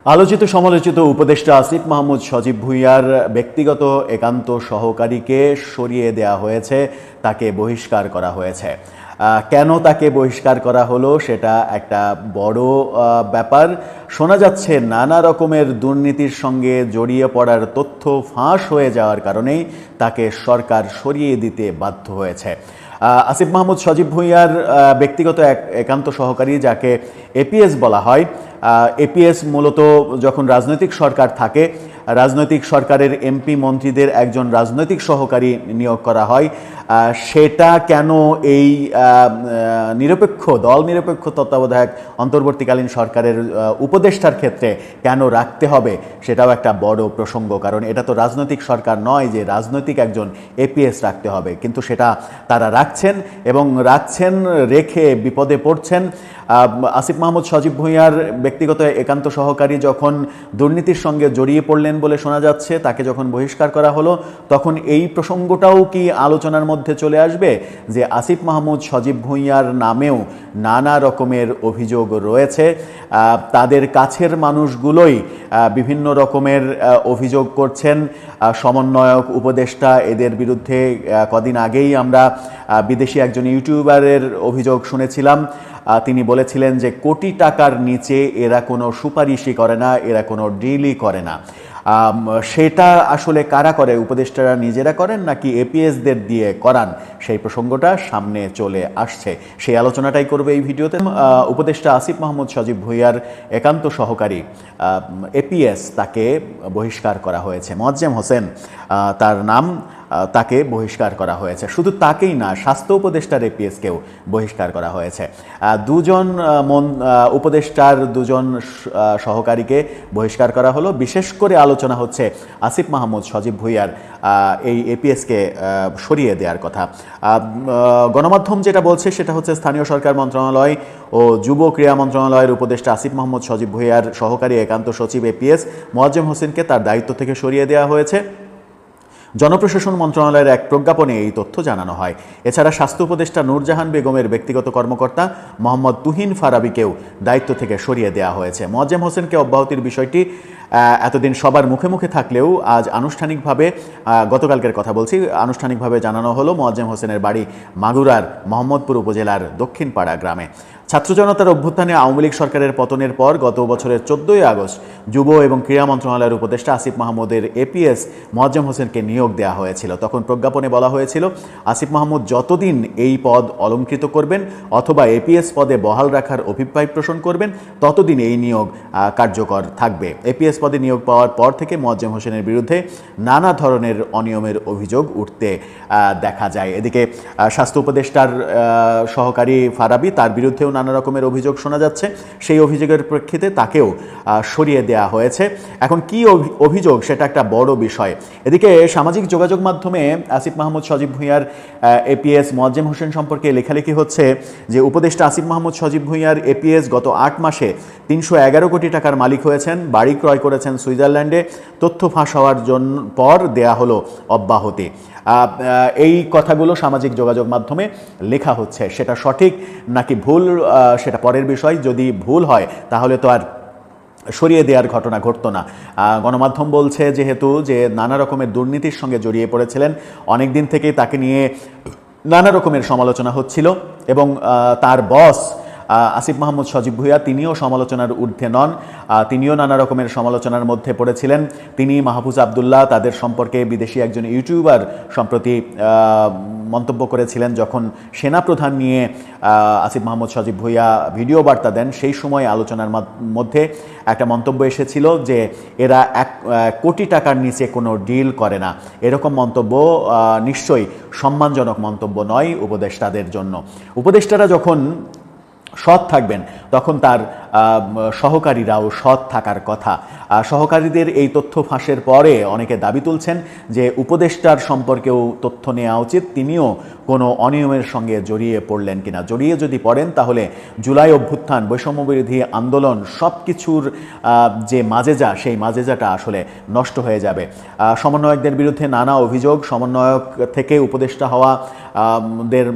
আলোচিত সমালোচিত উপদেষ্টা আসিফ মাহমুদ সজীব ভুঁইয়ার ব্যক্তিগত একান্ত সহকারীকে সরিয়ে দেয়া হয়েছে, তাকে বহিষ্কার করা হয়েছে। কেন তাকে বহিষ্কার করা হলো সেটা একটা বড় ব্যাপার। শোনা যাচ্ছে নানা রকমের দুর্নীতির সঙ্গে জড়িয়ে পড়ার তথ্য ফাঁস হয়ে যাওয়ার কারণেই তাকে সরকার সরিয়ে দিতে বাধ্য হয়েছে। আসিফ মাহমুদ সজীব ভুঁইয়ার ব্যক্তিগত একান্ত সহকারী, যাকে এপিএস বলা হয়, এপিএস মূলত যখন রাজনৈতিক সরকার থাকে, রাজনৈতিক সরকারের এমপি মন্ত্রীদের একজন রাজনৈতিক সহকারী নিয়োগ করা হয়। সেটা কেন এই দল নিরপেক্ষ তত্ত্বাবধায়ক অন্তর্বর্তীকালীন সরকারের উপদেষ্টার ক্ষেত্রে কেন রাখতে হবে, সেটাও একটা বড় প্রসঙ্গ। কারণ এটা তো রাজনৈতিক সরকার নয় যে রাজনৈতিক একজন এপিএস রাখতে হবে, কিন্তু সেটা তারা রাখছেন এবং রেখে বিপদে পড়ছেন। আসিফ মাহমুদ সজীব ভুঁইয়ার ব্যক্তিগত একান্ত সহকারী যখন দুর্নীতির সঙ্গে জড়িয়ে পড়লেন বলে শোনা যাচ্ছে, তাকে যখন বহিষ্কার করা হলো, তখন এই প্রসঙ্গটাও কি আলোচনার মধ্যে চলে আসবে যে আসিফ মাহমুদ সজীব ভুঁইয়ার নামেও নানা রকমের অভিযোগ রয়েছে। তাদের কাছের মানুষগুলোই বিভিন্ন রকমের অভিযোগ করছেন। সমন্বয়ক, উপদেষ্টা, এদের বিরুদ্ধে কদিন আগেই আমরা বিদেশি একজন ইউটিউবারের অভিযোগ শুনেছিলাম। তিনি বলেছিলেন যে কোটি টাকার নিচে এরা কোনো সুপারিশই করে না, এরা কোনো ডিলই করে না। সেটা আসলে কারা করে? উপদেষ্টারা নিজেরা করেন নাকি এপিএসদের দিয়ে করান? সেই প্রসঙ্গটা সামনে চলে আসছে, সেই আলোচনাটাই করবে এই ভিডিওতে। উপদেষ্টা আসিফ মাহমুদ সজীব ভুঁইয়ার একান্ত সহকারী এপিএস, তাকে বহিষ্কার করা হয়েছে। মোয়াজ্জেম হোসেন তার নাম, তাকে বহিষ্কার করা হয়েছে। শুধু তাকেই না, স্বাস্থ্য উপদেষ্টার এপিএসকেও বহিষ্কার করা হয়েছে। দুজন উপদেষ্টার দুজন সহকারীকে বহিষ্কার করা হলো। বিশেষ করে আলোচনা হচ্ছে আসিফ মাহমুদ সজীব ভুঁইয়ার এই এপিএসকে সরিয়ে দেওয়ার কথা। গণমাধ্যম যেটা বলছে সেটা হচ্ছে স্থানীয় সরকার মন্ত্রণালয় ও যুব ক্রীড়া মন্ত্রণালয়ের উপদেষ্টা আসিফ মাহমুদ সজীব ভুঁইয়ার সহকারী একান্ত সচিব এপিএস মোয়াজ্জেম হোসেনকে তার দায়িত্ব থেকে সরিয়ে দেওয়া হয়েছে। জনপ্রশাসন মন্ত্রণালয়ের এক প্রজ্ঞাপনে এই তথ্য জানানো হয়। এছাড়া স্বাস্থ্য উপদেষ্টা নূরজাহান বেগমের ব্যক্তিগত কর্মকর্তা মোহাম্মদ তুহিন ফারাবিকেও দায়িত্ব থেকে সরিয়ে দেওয়া হয়েছে। মোয়াজ্জেম হোসেনকে অব্যাহতির বিষয়টি এতদিন সবার মুখে মুখে থাকলেও আজ আনুষ্ঠানিকভাবে, গতকালকের কথা বলছি, আনুষ্ঠানিকভাবে জানানো হলো মোয়াজ্জেম হোসেনের বাড়ি মাগুরার মোহাম্মদপুর উপজেলার দক্ষিণপাড়া গ্রামে। ছাত্র জনতার অভ্যুত্থানে আওয়ামী লীগ সরকারের পতনের পর গত বছরের 14ই আগস্ট যুব এবং ক্রীড়া মন্ত্রণালয়ের উপদেষ্টা আসিফ মাহমুদের এপিএস মোয়াজ্জেম হোসেনকে নিয়োগ দেওয়া হয়েছিল। তখন প্রজ্ঞাপনে বলা হয়েছিল, আসিফ মাহমুদ যতদিন এই পদ অলঙ্কৃত করবেন অথবা এপিএস পদে বহাল রাখার অভিপ্রায় পোষণ করবেন, ততদিন এই নিয়োগ কার্যকর থাকবে। এপিএস পদে নিয়োগ পাওয়ার পর থেকে মোয়াজ্জেম হোসেনের বিরুদ্ধে নানা ধরনের অনিয়মের অভিযোগ উঠতে দেখা যায়। এদিকে স্বাস্থ্য উপদেষ্টার সহকারী ফারাবি, তার বিরুদ্ধেও নানা রকমের অভিযোগ শোনা যাচ্ছে। সেই অভিযোগের প্রেক্ষিতে তাকেও সরিয়ে দেওয়া হয়েছে। এখন কি অভিযোগ, সেটা একটা বড় বিষয়। এদিকে সামাজিক যোগাযোগ মাধ্যমে আসিফ মাহমুদ সজীব ভুঁইয়ার এপিএস মোয়াজ্জেম হোসেন সম্পর্কে লেখালেখি হচ্ছে যে উপদেষ্টা আসিফ মাহমুদ সজীব ভুঁইয়ার এপিএস গত 8 মাসে 311 কোটি টাকার মালিক হয়েছেন, বাড়ি ক্রয় করেছেন সুইজারল্যান্ডে। তথ্য ফাঁস হওয়ার পর দেয়া হলো অব্যাহতি। এই কথাগুলো সামাজিক যোগাযোগ মাধ্যমে লেখা হচ্ছে। সেটা সঠিক নাকি ভুল সেটা পরের বিষয়। যদি ভুল হয় তাহলে তো আর সরিয়ে দেওয়ার ঘটনা ঘটতো না। গণমাধ্যম বলছে যেহেতু যে নানা রকমের দুর্নীতির সঙ্গে জড়িয়ে পড়েছিলেন, অনেক দিন থেকেই তাকে নিয়ে নানা রকমের সমালোচনা হচ্ছিল এবং তার বস আসিফ মাহমুদ সজীব ভুঁইয়া, তিনিও সমালোচনার ঊর্ধ্বে নন। তিনিও নানা রকমের সমালোচনার মধ্যে পড়েছিলেন। তিনি, মাহফুজ আবদুল্লাহ, তাদের সম্পর্কে বিদেশি একজন ইউটিউবার সম্প্রতি মন্তব্য করেছিলেন যখন সেনাপ্রধান নিয়ে আসিফ মাহমুদ সজীব ভুঁইয়া ভিডিও বার্তা দেন। সেই সময় আলোচনার মধ্যে একটা মন্তব্য এসেছিল যে এরা 1 কোটি টাকার নিচে কোনো ডিল করে না। এরকম মন্তব্য নিশ্চয়ই সম্মানজনক মন্তব্য নয় উপদেষ্টাদের জন্য। উপদেষ্টারা যখন সৎ থাকবেন তখন তার সহকারীরাও সৎ থাকার কথা। সহকারীদের এই তথ্য ফাঁসের পরে অনেকে দাবি তুলছেন যে উপদেষ্টার সম্পর্কেও তথ্য নেওয়া উচিত, তিনিও কোনো অনিয়মের সঙ্গে জড়িয়ে পড়লেন কিনা। জড়িয়ে যদি পড়েন তাহলে জুলাই অভ্যুত্থান, বৈষম্যবিরোধী আন্দোলন, সব কিছুর যে মাজেজা, সেই মাজেজাটা আসলে নষ্ট হয়ে যাবে। সমন্বয়কদের বিরুদ্ধে নানা অভিযোগ, সমন্বয়ক থেকে উপদেষ্টা হওয়া দের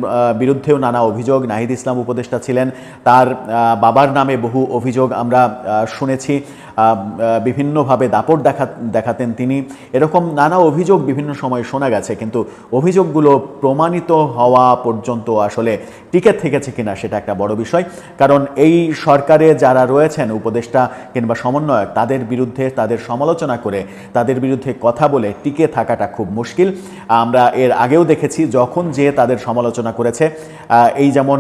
বিরুদ্ধেও নানা অভিযোগ। নাহিদ ইসলাম উপদেষ্টা ছিলেন, তার বাবার নামে বহু অভিযোগ আমরা শুনেছি, বিভিন্নভাবে দাপট দেখাতেন তিনি, এরকম নানা অভিযোগ বিভিন্ন সময় শোনা গেছে, কিন্তু অভিযোগগুলো প্রমাণিত হওয়া পর্যন্ত আসলে টিকে থেকেছে কিনা সেটা একটা বড় বিষয়। কারণ এই সরকারে যারা রয়েছেন উপদেষ্টা কিংবা সমন্বয়ক, তাদের বিরুদ্ধে তাদের সমালোচনা করে তাদের বিরুদ্ধে কথা বলে টিকে থাকাটা খুব মুশকিল। আমরা এর আগেও দেখেছি যখন যে তাদের সমালোচনা করেছে, এই যেমন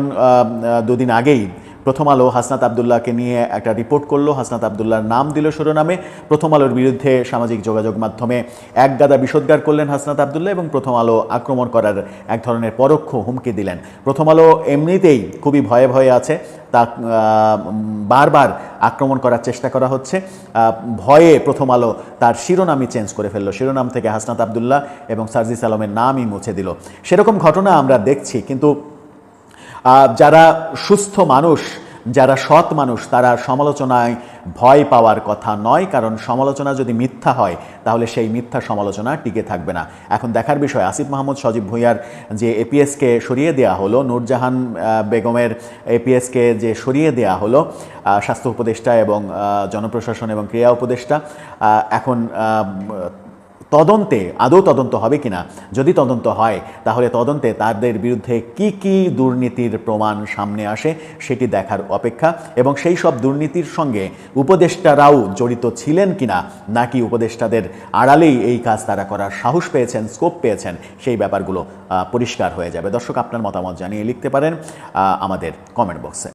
দুদিন আগেই প্রথম আলো হাসনাত আবদুল্লাহকে নিয়ে একটা রিপোর্ট করলো, হাসনাত আবদুল্লাহর নাম দিল শিরোনামে, প্রথম আলোর বিরুদ্ধে সামাজিক যোগাযোগ মাধ্যমে একগাদা বিষোদ্গার করলেন হাসনাত আবদুল্লাহ এবং প্রথম আলো আক্রমণ করার এক ধরনের পরোক্ষ হুমকি দিলেন। প্রথম আলো এমনিতেই খুবই ভয়ে ভয়ে আছে, তা বারবার আক্রমণ করার চেষ্টা করা হচ্ছে, ভয়ে প্রথম আলো তার শিরোনামই চেঞ্জ করে ফেললো, শিরোনাম থেকে হাসনাত আবদুল্লাহ এবং সার্জিস আলমের নামই মুছে দিল। সেরকম ঘটনা আমরা দেখছি, কিন্তু যারা সুস্থ মানুষ, যারা সৎ মানুষ, তারা সমালোচনায় ভয় পাওয়ার কথা নয়, কারণ সমালোচনা যদি মিথ্যা হয় তাহলে সেই মিথ্যা সমালোচনা টিকে থাকবে না। এখন দেখার বিষয় আসিফ মাহমুদ সজীব ভুঁইয়ার যে এপিএসকে সরিয়ে দেওয়া হলো, নূরজাহান বেগমের এপিএসকে যে সরিয়ে দেওয়া হলো, স্বাস্থ্য উপদেষ্টা এবং জনপ্রশাসন এবং ক্রীড়া উপদেষ্টা, এখন তদন্তে আদৌ তদন্ত হবে কিনা, যদি তদন্ত হয় তাহলে তদন্তে তাদের বিরুদ্ধে কি কি দুর্নীতির প্রমাণ সামনে আসে সেটি দেখার অপেক্ষা, এবং সেই সব দুর্নীতির সঙ্গে উপদেষ্টারাও জড়িত ছিলেন কিনা, নাকি উপদেষ্টাদের আড়ালেই এই কাজ তারা করার সাহস পেয়েছেন, স্কোপ পেয়েছেন, সেই ব্যাপারগুলো পরিষ্কার হয়ে যাবে। দর্শক, আপনার মতামত জানিয়ে লিখতে পারেন আমাদের কমেন্ট বক্সে।